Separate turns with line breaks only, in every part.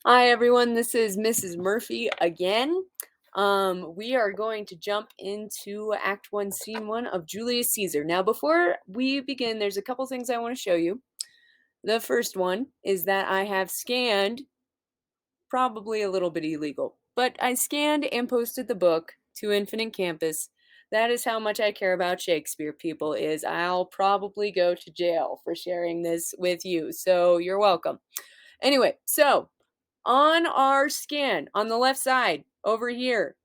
Hi everyone, this is Mrs. Murphy again. We are going to jump into Act 1, Scene 1 of Julius Caesar. Now, before we begin, there's a couple things I want to show you. The first one is that I have scanned, probably a little bit illegal, but I scanned and posted the book to Infinite Campus. That is how much I care about Shakespeare, people, is I'll probably go to jail for sharing this with you, so you're welcome. Anyway, so on our scan on the left side over here,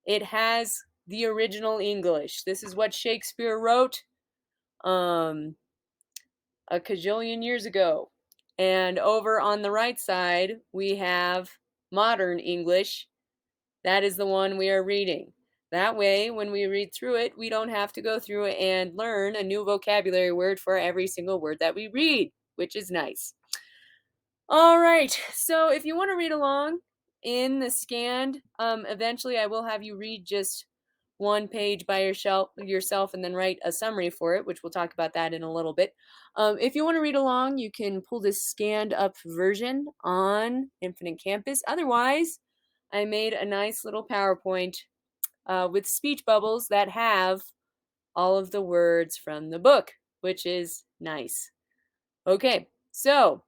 it has the original English. This is what Shakespeare wrote a cajillion years ago. And over on the right side, we have modern English. That is the one we are reading. That way, when we read through it, we don't have to go through and learn a new vocabulary word for every single word that we read, which is nice. All right, so if you want to read along in the scanned, eventually I will have you read just one page by yourself and then write a summary for it, which we'll talk about that in a little bit. If you want to read along, you can pull this scanned up version on Infinite Campus. Otherwise, I made a nice little PowerPoint with speech bubbles that have all of the words from the book, which is nice. Okay, so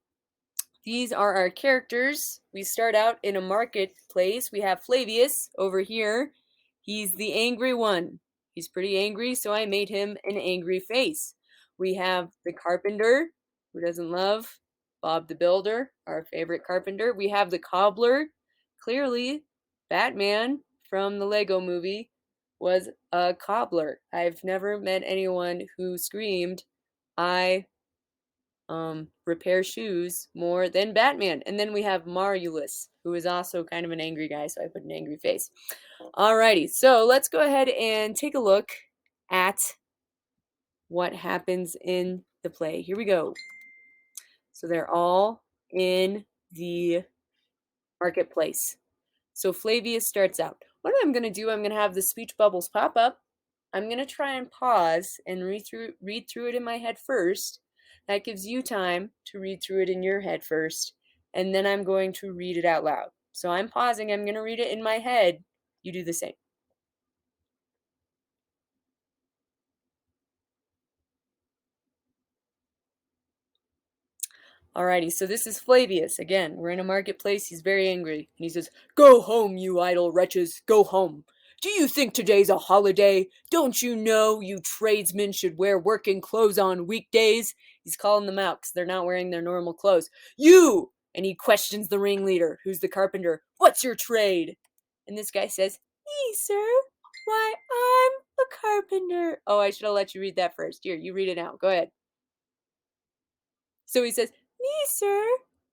these are our characters. We start out in a marketplace. We have Flavius over here. He's the angry one. He's pretty angry, so I made him an angry face. We have the carpenter, who doesn't love Bob the Builder, our favorite carpenter. We have the cobbler. Clearly, Batman from the Lego movie was a cobbler. I've never met anyone who screamed, I repair shoes more than Batman. And then we have Marulus, who is also kind of an angry guy, so I put an angry face. Alrighty, so let's go ahead and take a look at what happens in the play. Here we go. So they're all in the marketplace. So Flavius starts out. What I'm going to do, I'm going to have the speech bubbles pop up. I'm going to try and pause and read through it in my head first. That gives you time to read through it in your head first, and then I'm going to read it out loud. So I'm pausing, I'm going to read it in my head. You do the same. Alrighty, so this is Flavius. Again, we're in a marketplace. He's very angry. And he says, "Go home, you idle wretches, go home. Do you think today's a holiday? Don't you know you tradesmen should wear working clothes on weekdays?" He's calling them out because they're not wearing their normal clothes. "You!" And he questions the ringleader, who's the carpenter. "What's your trade?" And this guy says, "Me, sir. Why, I'm a carpenter." Oh, I should have let you read that first. Here, you read it out. Go ahead. So he says, "Me, sir?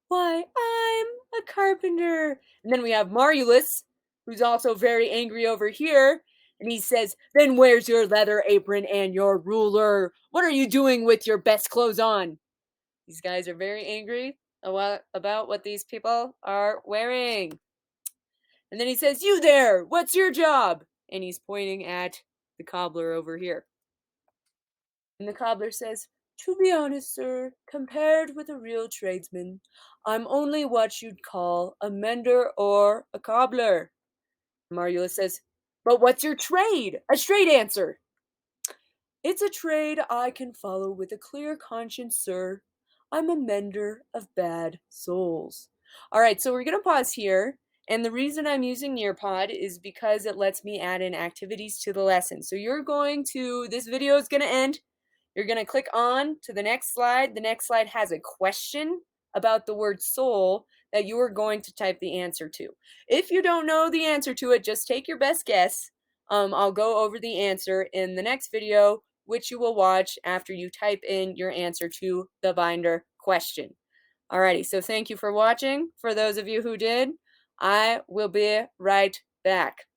Why, I'm a carpenter." And then we have Marulus, who's also very angry over here. And he says, "Then where's your leather apron and your ruler? What are you doing with your best clothes on?" These guys are very angry about what these people are wearing. And then he says, "You there, what's your job?" And he's pointing at the cobbler over here. And the cobbler says, "To be honest, sir, compared with a real tradesman, I'm only what you'd call a mender or a cobbler." Marulus says, "But what's your trade? A straight answer." "It's a trade I can follow with a clear conscience, sir. I'm a mender of bad souls." All right, so we're going to pause here. And the reason I'm using Nearpod is because it lets me add in activities to the lesson. So this video is going to end. You're going to click on to the next slide. The next slide has a question about the word soul that you are going to type the answer to. If you don't know the answer to it, just take your best guess. I'll go over the answer in the next video, which you will watch after you type in your answer to the binder question. Alrighty, so thank you for watching. For those of you who did, I will be right back.